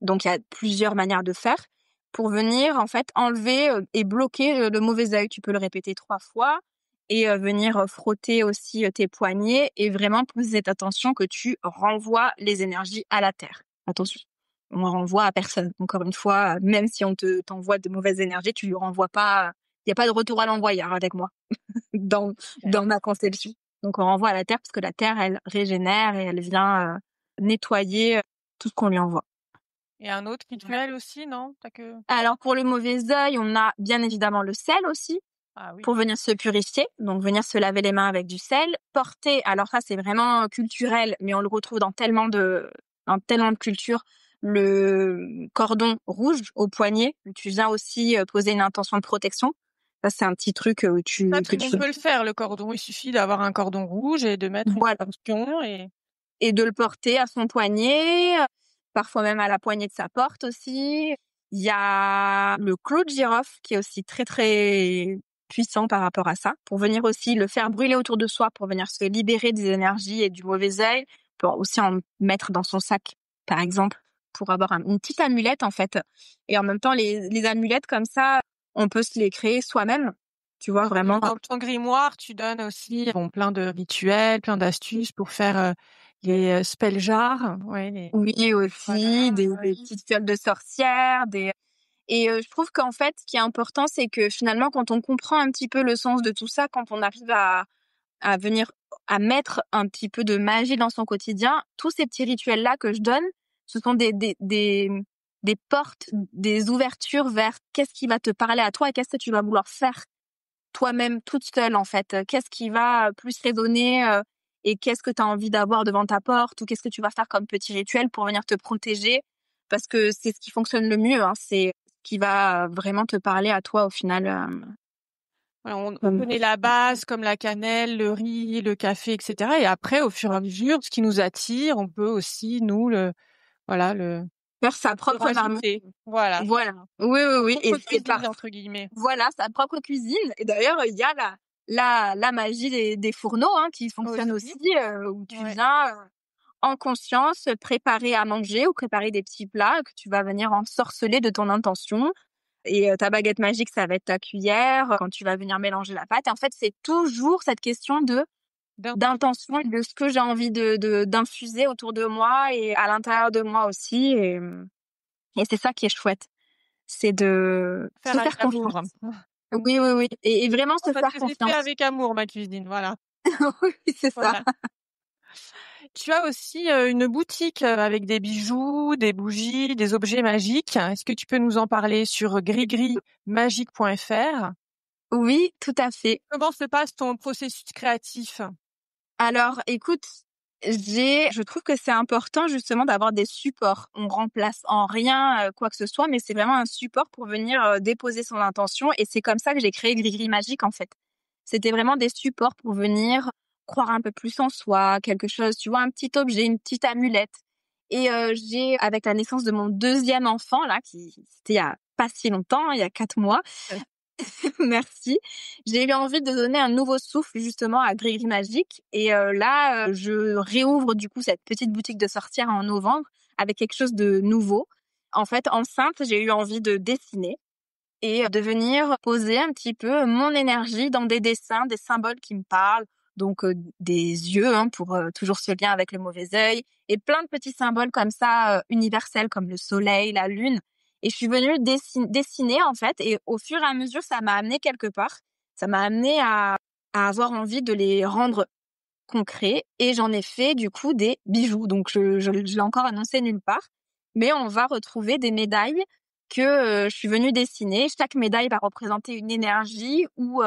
Donc il y a plusieurs manières de faire pour venir en fait enlever et bloquer le mauvais œil. Tu peux le répéter 3 fois et venir frotter aussi tes poignets et vraiment poser cette attention que tu renvoies les énergies à la terre. Attention, on renvoie à personne. Encore une fois, même si t'envoie de mauvaises énergies, tu lui renvoies pas. Il y a pas de retour à l'envoyeur avec moi dans dans ma conception. Donc on renvoie à la terre parce que la terre elle régénère et elle vient nettoyer tout ce qu'on lui envoie. Et un autre rituel aussi, non? T'as que. Alors pour le mauvais œil, on a bien évidemment le sel aussi Ah oui. pour venir se purifier, donc venir se laver les mains avec du sel. Porter, alors ça c'est vraiment culturel, mais on le retrouve dans tellement de cultures, le cordon rouge au poignet. Tu viens aussi poser une intention de protection. Ça c'est un petit truc On peut le faire, le cordon. Il suffit d'avoir un cordon rouge et de mettre une voilà, intention et de le porter à son poignet, parfois même à la poignée de sa porte aussi. Il y a le clou de girofle qui est aussi très très puissant par rapport à ça, pour venir aussi le faire brûler autour de soi, pour venir se libérer des énergies et du mauvais œil, pour aussi en mettre dans son sac, par exemple, pour avoir une petite amulette en fait. Et en même temps, les amulettes comme ça, on peut se les créer soi-même. Tu vois, vraiment. Dans ton grimoire, tu donnes aussi plein de rituels, plein d'astuces pour faire les spell jars. Ouais, Oui, aussi, voilà. des petites fioles de sorcières, et je trouve qu'en fait, ce qui est important, c'est que finalement, quand on comprend un petit peu le sens de tout ça, quand on arrive à venir à mettre un petit peu de magie dans son quotidien, tous ces petits rituels-là que je donne, ce sont des portes, des ouvertures vers qu'est-ce qui va te parler à toi et qu'est-ce que tu vas vouloir faire toi-même toute seule en fait. Qu'est-ce qui va plus résonner et qu'est-ce que tu as envie d'avoir devant ta porte ou qu'est-ce que tu vas faire comme petit rituel pour venir te protéger parce que c'est ce qui fonctionne le mieux, hein, c'est ce qui va vraiment te parler à toi au final. Voilà, on connaît la base comme la cannelle, le riz, le café, etc. Et après, au fur et à mesure, ce qui nous attire, on peut aussi, nous, faire sa propre marmite. Voilà. Voilà. Oui. Sa propre cuisine, entre guillemets. Voilà, sa propre cuisine. Et d'ailleurs, il y a la magie des fourneaux, hein, qui fonctionne aussi, où tu viens en conscience préparer à manger ou préparer des petits plats que tu vas venir ensorceler de ton intention. Et ta baguette magique, ça va être ta cuillère quand tu vas venir mélanger la pâte. Et en fait, c'est toujours cette question d'intention et de ce que j'ai envie d'infuser autour de moi et à l'intérieur de moi aussi. Et c'est ça qui est chouette. C'est de se faire confiance. Oui. Et vraiment se faire confiance. C'est fait avec amour, ma cuisine, voilà. Oui, c'est ça. Tu as aussi une boutique avec des bijoux, des bougies, des objets magiques. Est-ce que tu peux nous en parler sur grigrimagique.fr? Oui, tout à fait. Comment se passe ton processus créatif? Alors, écoute, je trouve que c'est important justement d'avoir des supports. On remplace en rien quoi que ce soit, mais c'est vraiment un support pour venir déposer son intention. Et c'est comme ça que j'ai créé Grigri Magique, en fait. C'était vraiment des supports pour venir croire un peu plus en soi, quelque chose, tu vois, un petit objet, une petite amulette. Et j'ai, avec la naissance de mon deuxième enfant, là, c'était il y a pas si longtemps, il y a 4 mois, merci. J'ai eu envie de donner un nouveau souffle justement à Grigri Magique et là je réouvre du coup cette petite boutique de sorcière en novembre avec quelque chose de nouveau. En fait, enceinte, j'ai eu envie de dessiner et de venir poser un petit peu mon énergie dans des dessins, des symboles qui me parlent. Donc des yeux pour toujours ce lien avec le mauvais œil et plein de petits symboles comme ça universels comme le soleil, la lune. Et je suis venue dessiner en fait et au fur et à mesure ça m'a amené quelque part. Ça m'a amené à avoir envie de les rendre concrets et j'en ai fait du coup des bijoux. Donc je l'ai encore annoncé nulle part, mais on va retrouver des médailles que je suis venue dessiner. Chaque médaille va représenter une énergie ou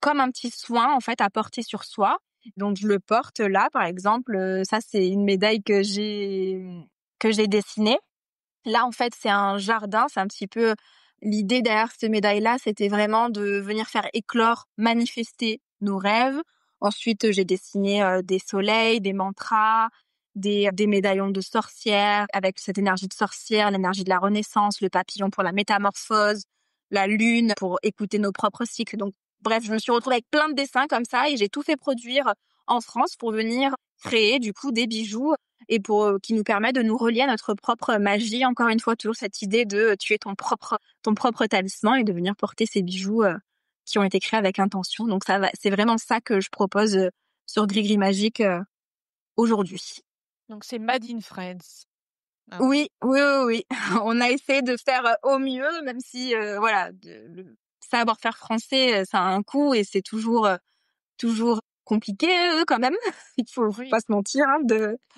comme un petit soin en fait à porter sur soi. Donc je le porte là par exemple, ça c'est une médaille que j'ai dessinée. Là en fait, c'est un jardin, c'est un petit peu l'idée derrière cette médaille-là, c'était vraiment de venir faire éclore, manifester nos rêves. Ensuite, j'ai dessiné des soleils, des mantras, des médaillons de sorcière avec cette énergie de sorcière, l'énergie de la renaissance, le papillon pour la métamorphose, la lune pour écouter nos propres cycles. Donc bref, je me suis retrouvée avec plein de dessins comme ça et j'ai tout fait produire en France pour venir créer du coup des bijoux et pour qui nous permet de nous relier à notre propre magie. Encore une fois, toujours cette idée de tu es ton propre talisman et de venir porter ces bijoux qui ont été créés avec intention. Donc c'est vraiment ça que je propose sur Grigri Magique aujourd'hui. Donc c'est Made in France. Ah. Oui. On a essayé de faire au mieux, même si voilà, le savoir-faire français, ça a un coût et c'est toujours compliqué quand même. Il faut pas se mentir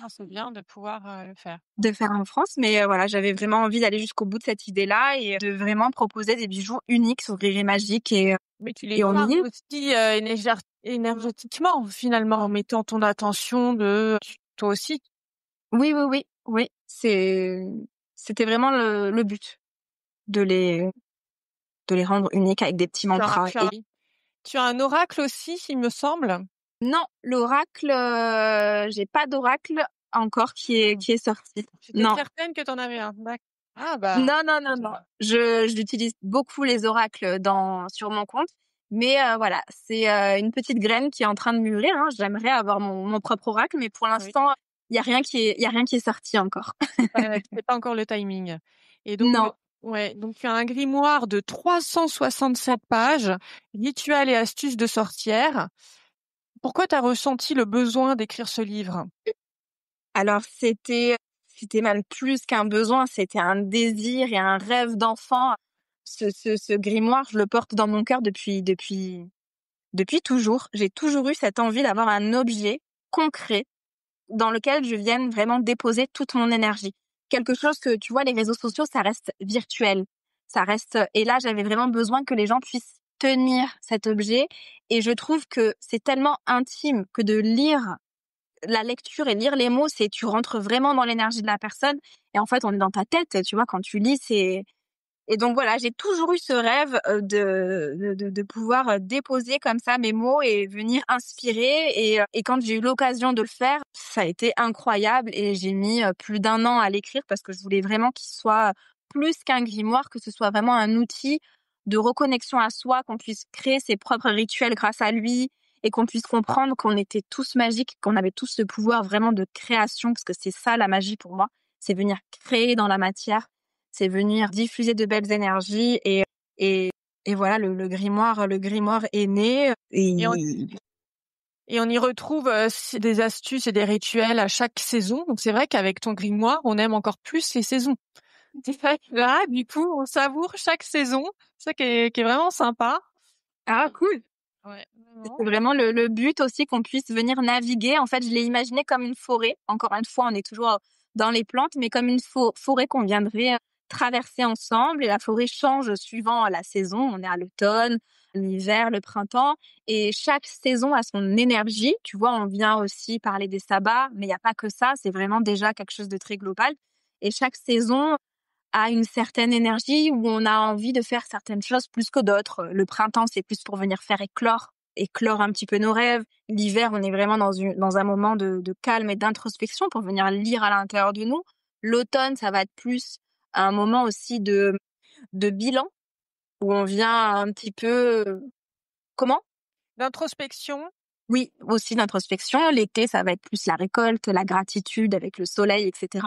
c'est bien de pouvoir le faire. De faire en France, mais voilà, j'avais vraiment envie d'aller jusqu'au bout de cette idée-là et de vraiment proposer des bijoux uniques sur Grigri Magique mais tu les charges aussi énergétiquement finalement en mettant ton attention toi aussi. Oui, c'était vraiment le but de les rendre uniques avec des petits mantras. Tu as un oracle aussi, il me semble. Non, l'oracle, j'ai pas d'oracle encore qui est sorti. J'étais certaine que t'en avais un. Ah bah. Non. J'utilise beaucoup les oracles sur mon compte, mais voilà, c'est une petite graine qui est en train de mûrir. J'aimerais avoir mon propre oracle, mais pour l'instant, il y a rien qui est sorti encore. C'est pas encore le timing. Et donc, non. Donc tu as un grimoire de 367 pages, rituels et astuces de sorcière. Pourquoi tu as ressenti le besoin d'écrire ce livre? Alors c'était même plus qu'un besoin, c'était un désir et un rêve d'enfant. Ce grimoire, je le porte dans mon cœur depuis toujours. J'ai toujours eu cette envie d'avoir un objet concret dans lequel je vienne vraiment déposer toute mon énergie. Quelque chose que, tu vois, les réseaux sociaux, ça reste virtuel. Et là, j'avais vraiment besoin que les gens puissent tenir cet objet. Et je trouve que c'est tellement intime que de lire la lecture et lire les mots, tu rentres vraiment dans l'énergie de la personne. Et en fait, on est dans ta tête, tu vois, quand tu lis, Et donc voilà, j'ai toujours eu ce rêve de pouvoir déposer comme ça mes mots et venir inspirer. Et quand j'ai eu l'occasion de le faire, ça a été incroyable. Et j'ai mis plus d'1 an à l'écrire parce que je voulais vraiment qu'il soit plus qu'un grimoire, que ce soit vraiment un outil de reconnexion à soi, qu'on puisse créer ses propres rituels grâce à lui et qu'on puisse comprendre qu'on était tous magiques, qu'on avait tous ce pouvoir vraiment de création, parce que c'est ça la magie pour moi, c'est venir créer dans la matière, c'est venir diffuser de belles énergies et, et voilà, le grimoire est né Et on y retrouve des astuces et des rituels à chaque saison. Donc c'est vrai qu'avec ton grimoire, on aime encore plus les saisons. C'est vrai que là, du coup, on savoure chaque saison. C'est ça qui est vraiment sympa. ah cool. Ouais, C'est vraiment. vraiment le but aussi qu'on puisse venir naviguer. En fait, je l'ai imaginé comme une forêt. Encore une fois, on est toujours dans les plantes, mais comme une forêt qu'on viendrait traverser ensemble. Et la forêt change suivant la saison. On est à l'automne, l'hiver, le printemps. Et chaque saison a son énergie. Tu vois, on vient aussi parler des sabbats, mais il n'y a pas que ça. C'est vraiment déjà quelque chose de très global. Et chaque saison a une certaine énergie où on a envie de faire certaines choses plus que d'autres. Le printemps, c'est plus pour venir faire éclore un petit peu nos rêves. L'hiver, on est vraiment dans un moment de calme et d'introspection pour venir lire à l'intérieur de nous. L'automne, ça va être plus un moment aussi de bilan où on vient un petit peu, comment? D'introspection. Oui, aussi d'introspection. L'été, ça va être plus la récolte, la gratitude avec le soleil, etc.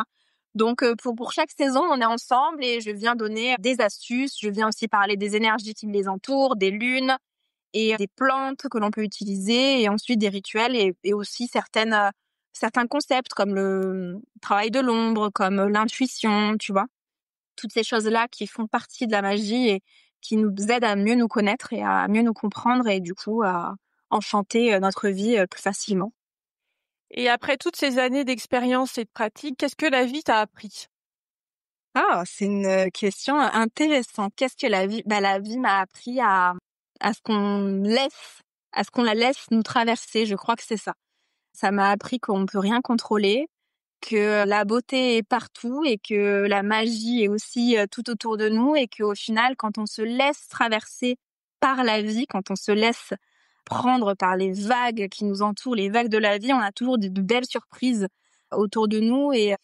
Donc, pour chaque saison, on est ensemble et je viens donner des astuces. Je viens aussi parler des énergies qui les entourent, des lunes et des plantes que l'on peut utiliser et ensuite des rituels et aussi certains concepts comme le travail de l'ombre, comme l'intuition, tu vois. Toutes ces choses-là qui font partie de la magie et qui nous aident à mieux nous connaître et à mieux nous comprendre et du coup à enchanter notre vie plus facilement. Et après toutes ces années d'expérience et de pratique, qu'est-ce que la vie t'a appris? Ah, c'est une question intéressante. Qu'est-ce que la vie? Bah, la vie m'a appris à à ce qu'on la laisse nous traverser. Je crois que c'est ça. Ça m'a appris qu'on ne peut rien contrôler, que la beauté est partout et que la magie est aussi tout autour de nous et qu'au final, quand on se laisse traverser par la vie, quand on se laisse prendre par les vagues qui nous entourent, les vagues de la vie, on a toujours de belles surprises autour de nous et,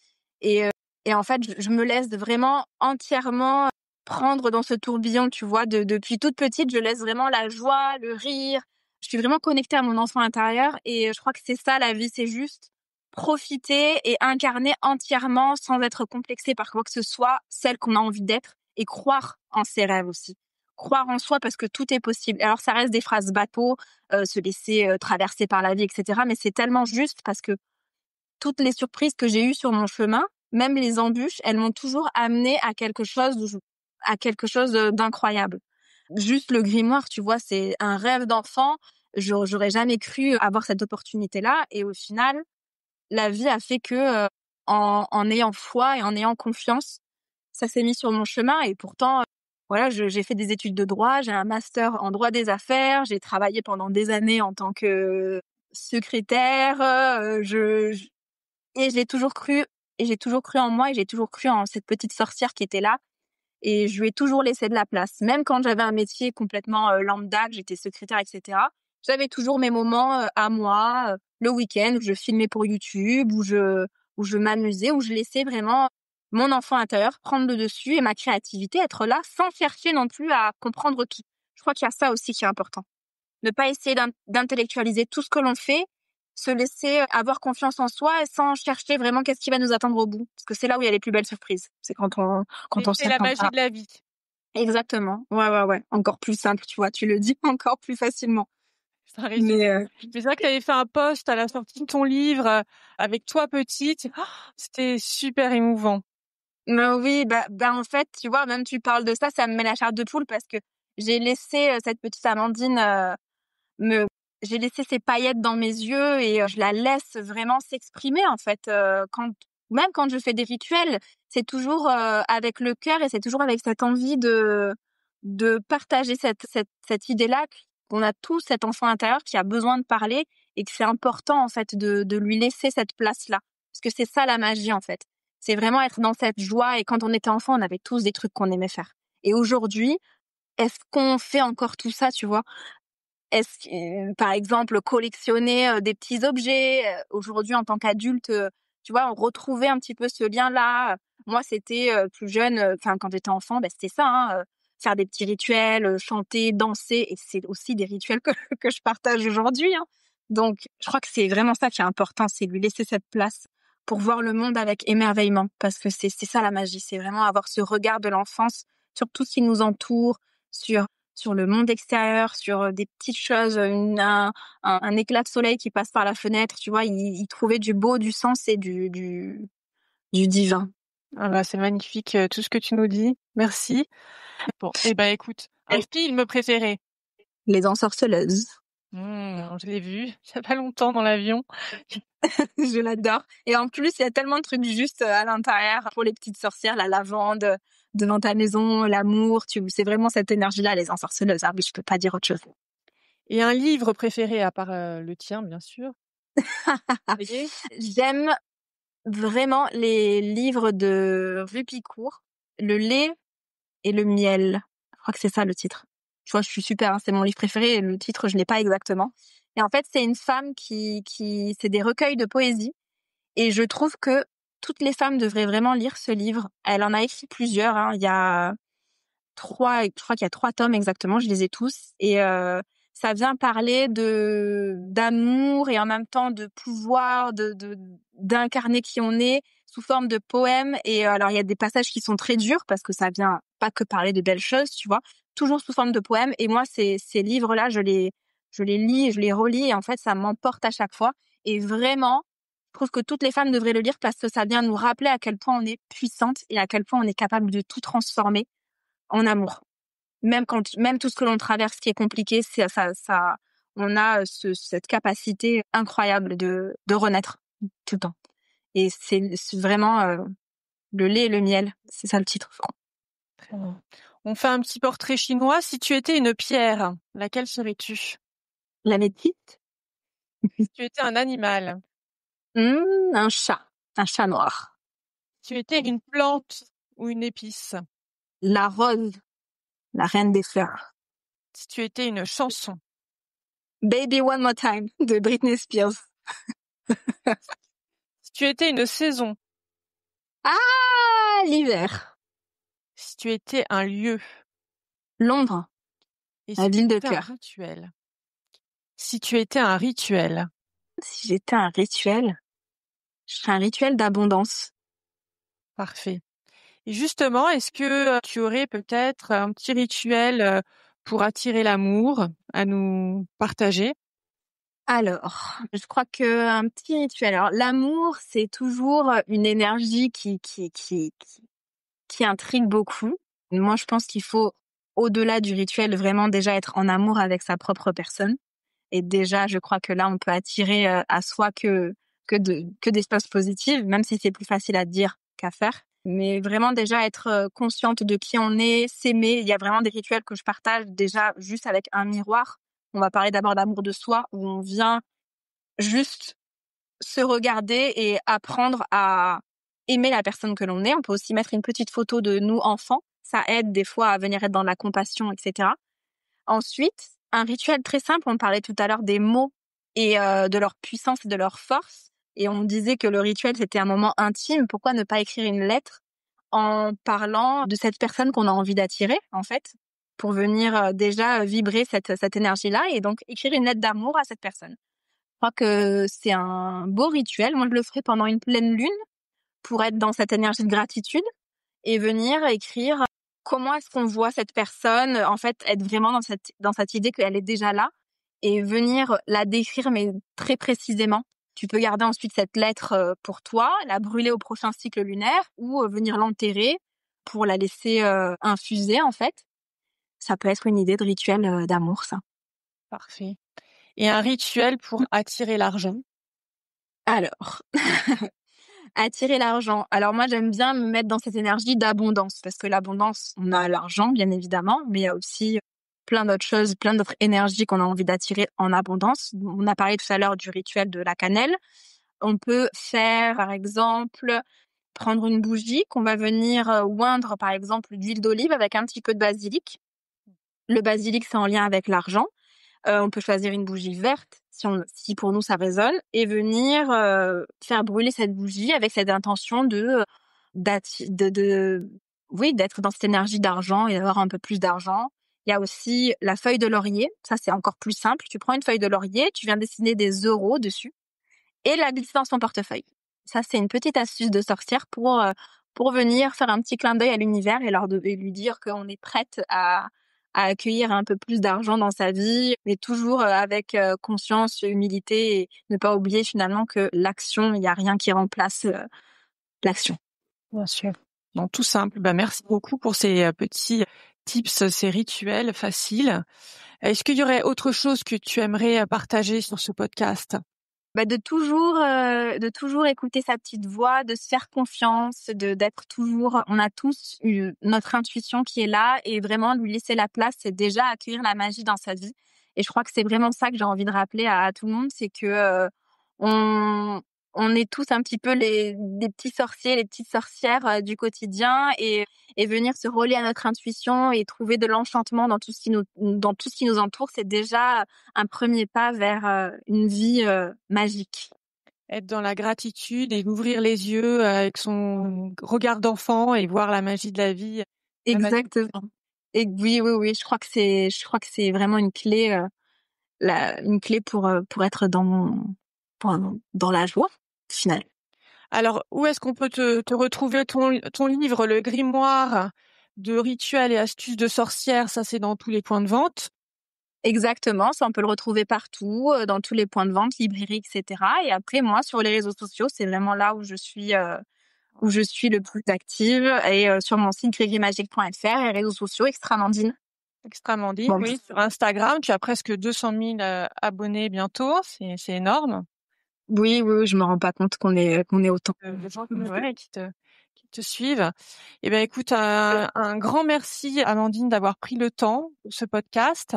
euh, et en fait, je me laisse vraiment entièrement prendre dans ce tourbillon, tu vois, depuis toute petite, je laisse vraiment la joie, le rire. Je suis vraiment connectée à mon enfant intérieur et je crois que c'est ça la vie, c'est juste profiter et incarner entièrement sans être complexé par quoi que ce soit, celle qu'on a envie d'être et croire en ses rêves aussi. Croire en soi parce que tout est possible. Alors ça reste des phrases bateau, se laisser traverser par la vie, etc. Mais c'est tellement juste parce que toutes les surprises que j'ai eues sur mon chemin, même les embûches, elles m'ont toujours amené à quelque chose d'incroyable. Juste le grimoire, tu vois, c'est un rêve d'enfant. J'aurais jamais cru avoir cette opportunité-là. Et au final, la vie a fait que, en ayant foi et en ayant confiance, ça s'est mis sur mon chemin et pourtant, voilà, j'ai fait des études de droit, j'ai un master en droit des affaires, j'ai travaillé pendant des années en tant que secrétaire, je et j'ai toujours cru en moi et j'ai toujours cru en cette petite sorcière qui était là et je lui ai toujours laissé de la place. Même quand j'avais un métier complètement lambda, que j'étais secrétaire, etc., j'avais toujours mes moments à moi, le week-end où je filmais pour YouTube, où je m'amusais, où je laissais vraiment mon enfant intérieur prendre le dessus et ma créativité être là sans chercher non plus à comprendre tout. Je crois qu'il y a ça aussi qui est important. Ne pas essayer d'intellectualiser tout ce que l'on fait, se laisser avoir confiance en soi et sans chercher vraiment qu'est-ce qui va nous attendre au bout. Parce que c'est là où il y a les plus belles surprises. C'est quand on s'y C'est la attend magie pas. de la vie. Exactement. Ouais, ouais, ouais. Encore plus simple, tu vois. Tu le dis encore plus facilement. Ça résume. Mais C'est vrai que tu avais fait un post à la sortie de ton livre avec toi petite. Oh, c'était super émouvant. mais oui, bah en fait, tu vois, même tu parles de ça, ça me met la chair de poule parce que j'ai laissé cette petite Amandine me j'ai laissé ses paillettes dans mes yeux et je la laisse vraiment s'exprimer en fait même quand je fais des rituels, c'est toujours avec le cœur et c'est toujours avec cette envie de partager cette idée-là qu'on a tous cet enfant intérieur qui a besoin de parler et que c'est important en fait de lui laisser cette place-là parce que c'est ça la magie en fait. C'est vraiment être dans cette joie et quand on était enfant, on avait tous des trucs qu'on aimait faire. Et aujourd'hui, est-ce qu'on fait encore tout ça, tu vois? Est-ce que, par exemple, collectionner des petits objets aujourd'hui en tant qu'adulte, tu vois, retrouver un petit peu ce lien-là. Moi, c'était plus jeune, enfin quand j'étais enfant, bah, c'était ça, hein, faire des petits rituels, chanter, danser, et c'est aussi des rituels que que je partage aujourd'hui, hein. Donc, je crois que c'est vraiment ça qui est important, c'est lui laisser cette place pour voir le monde avec émerveillement, parce que c'est ça la magie, c'est vraiment avoir ce regard de l'enfance sur tout ce qui nous entoure, sur le monde extérieur, sur des petites choses, un éclat de soleil qui passe par la fenêtre, tu vois, il trouvait du beau, du sens et du divin. Ah bah, c'est magnifique, tout ce que tu nous dis. Merci. Bon, eh ben, écoute, un film préféré? Les ensorceleuses. Je l'ai vu il y a pas longtemps dans l'avion. Je l'adore. Et en plus, il y a tellement de trucs juste à l'intérieur pour les petites sorcières, la lavande devant ta maison, l'amour, c'est vraiment cette énergie-là, les ensorceleuses. Ah oui, je peux pas dire autre chose. Et un livre préféré à part, le tien, bien sûr? Oui. J'aime vraiment les livres de Rupicourt, Le lait et le miel. Je crois que c'est ça le titre. Tu vois, je suis super, hein, c'est mon livre préféré et le titre, je l'ai pas exactement. Et en fait, c'est une femme c'est des recueils de poésie. Et je trouve que toutes les femmes devraient vraiment lire ce livre. Elle en a écrit plusieurs, hein. Il y a je crois qu'il y a 3 tomes exactement, je les ai tous. Et ça vient parler d'amour et en même temps de pouvoir, d'incarner qui on est sous forme de poèmes. Et alors, il y a des passages qui sont très durs parce que ça vient pas que parler de belles choses, tu vois, toujours sous forme de poèmes. Et moi, ces livres-là, je les lis et je les relis et en fait, ça m'emporte à chaque fois. Et vraiment, je trouve que toutes les femmes devraient le lire parce que ça vient nous rappeler à quel point on est puissante et à quel point on est capable de tout transformer en amour. Même tout ce que l'on traverse qui est compliqué, on a cette capacité incroyable de renaître tout le temps. Et c'est vraiment le lait et le miel, c'est ça le titre. Très bien. On fait un petit portrait chinois. Si tu étais une pierre, laquelle serais-tu? La médite, Si tu étais un animal, un chat noir. si tu étais une plante ou une épice, La rose, la reine des fleurs. si tu étais une chanson, Baby One More Time de Britney Spears. si tu étais une saison, Ah, l'hiver. si tu étais un lieu Londres, et la si tu ville de étais un cœur. rituel. Si tu étais un rituel, Si j'étais un rituel, je serais un rituel d'abondance. parfait. Et justement, est-ce que tu aurais peut-être un petit rituel pour attirer l'amour à nous partager? Alors, je crois que un petit rituel. Alors, l'amour, c'est toujours une énergie qui intrigue beaucoup. Moi, je pense qu'il faut, au-delà du rituel, vraiment déjà être en amour avec sa propre personne. Et déjà, je crois que là, on peut attirer à soi que des choses positives, même si c'est plus facile à dire qu'à faire. Mais vraiment déjà être consciente de qui on est, s'aimer. Il y a vraiment des rituels que je partage déjà juste avec un miroir. On va parler d'abord d'amour de soi, où on vient juste se regarder et apprendre à aimer la personne que l'on est. On peut aussi mettre une petite photo de nous enfants. Ça aide des fois à venir être dans la compassion, etc. Ensuite, un rituel très simple, on parlait tout à l'heure des mots et de leur puissance et de leur force. Et on disait que le rituel, c'était un moment intime. Pourquoi ne pas écrire une lettre en parlant de cette personne qu'on a envie d'attirer, en fait, pour venir déjà vibrer cette énergie-là et donc écrire une lettre d'amour à cette personne. Je crois que c'est un beau rituel. Moi, je le ferai pendant une pleine lune pour être dans cette énergie de gratitude et venir écrire comment est-ce qu'on voit cette personne, en fait, être vraiment dans cette idée qu'elle est déjà là et venir la décrire, mais très précisément. Tu peux garder ensuite cette lettre pour toi, la brûler au prochain cycle lunaire ou venir l'enterrer pour la laisser infuser, en fait. Ça peut être une idée de rituel d'amour, ça. Parfait. Et un rituel pour attirer l'argent? Alors, attirer l'argent. Alors moi, j'aime bien me mettre dans cette énergie d'abondance parce que l'abondance, on a l'argent, bien évidemment, mais il y a aussi plein d'autres choses, plein d'autres énergies qu'on a envie d'attirer en abondance. On a parlé tout à l'heure du rituel de la cannelle. On peut faire, par exemple, prendre une bougie qu'on va venir oindre, par exemple, d'huile d'olive avec un petit peu de basilic. Le basilic, c'est en lien avec l'argent. On peut choisir une bougie verte si pour nous ça résonne et venir faire brûler cette bougie avec cette intention d'être dans cette énergie d'argent et d'avoir un peu plus d'argent. Il y a aussi la feuille de laurier. Ça, c'est encore plus simple. Tu prends une feuille de laurier, tu viens dessiner des euros dessus et la glisser dans son portefeuille. Ça, c'est une petite astuce de sorcière pour venir faire un petit clin d'œil à l'univers et lui dire qu'on est prête à accueillir un peu plus d'argent dans sa vie, mais toujours avec conscience, humilité et ne pas oublier finalement que l'action, il n'y a rien qui remplace l'action. Bien sûr. Donc, tout simple. Merci beaucoup pour ces petits tips, ces rituels faciles. Est-ce qu'il y aurait autre chose que tu aimerais partager sur ce podcast? De toujours écouter sa petite voix, de se faire confiance, d'être toujours, on a tous eu notre intuition qui est là et vraiment lui laisser la place, c'est déjà accueillir la magie dans sa vie. Et je crois que c'est vraiment ça que j'ai envie de rappeler à tout le monde, c'est que on est tous un petit peu des petits sorciers, les petites sorcières du quotidien et venir se relier à notre intuition et trouver de l'enchantement dans tout ce qui nous entoure, c'est déjà un premier pas vers une vie magique. Être dans la gratitude et ouvrir les yeux avec son regard d'enfant et voir la magie de la vie. Exactement. Et oui, je crois que c'est vraiment une clé, une clé pour être dans la joie finale. Alors, où est-ce qu'on peut te retrouver ton livre, le grimoire de rituels et astuces de sorcière? Ça, c'est dans tous les points de vente. Exactement, ça on peut le retrouver partout, dans tous les points de vente, librairies, etc. Et après, moi, sur les réseaux sociaux, c'est vraiment là où je suis le plus active et sur mon site grégrimagique.fr et réseaux sociaux Extramandine. Extramandine, bon, oui. Sur Instagram, tu as presque 200 000 abonnés bientôt, c'est énorme. Oui, je me rends pas compte qu'on est autant. De gens qui te suivent. Eh bien, écoute, un grand merci, Amandine, d'avoir pris le temps pour ce podcast.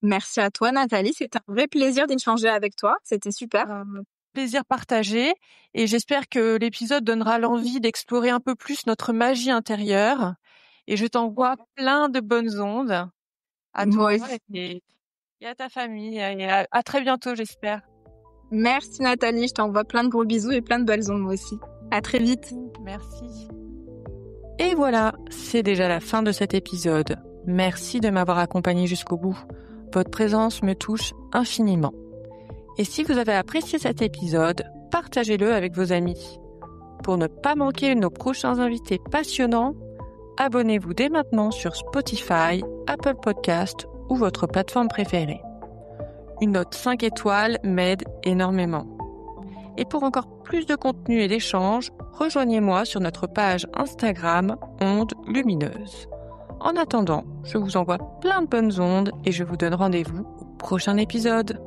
Merci à toi, Nathalie. C'était un vrai plaisir d'échanger avec toi. C'était super. Plaisir partagé. Et j'espère que l'épisode donnera l'envie d'explorer un peu plus notre magie intérieure. Et je t'envoie plein de bonnes ondes à toi et à ta famille. Et à très bientôt, j'espère. Merci Nathalie, je t'envoie plein de gros bisous et plein de belles ondes moi aussi. À très vite. Merci. Et voilà, c'est déjà la fin de cet épisode. Merci de m'avoir accompagné jusqu'au bout. Votre présence me touche infiniment. Et si vous avez apprécié cet épisode, partagez-le avec vos amis. Pour ne pas manquer nos prochains invités passionnants, abonnez-vous dès maintenant sur Spotify, Apple Podcast ou votre plateforme préférée. Une note 5 étoiles m'aide énormément. Et pour encore plus de contenu et d'échanges, rejoignez-moi sur notre page Instagram Ondes Lumineuses. En attendant, je vous envoie plein de bonnes ondes et je vous donne rendez-vous au prochain épisode.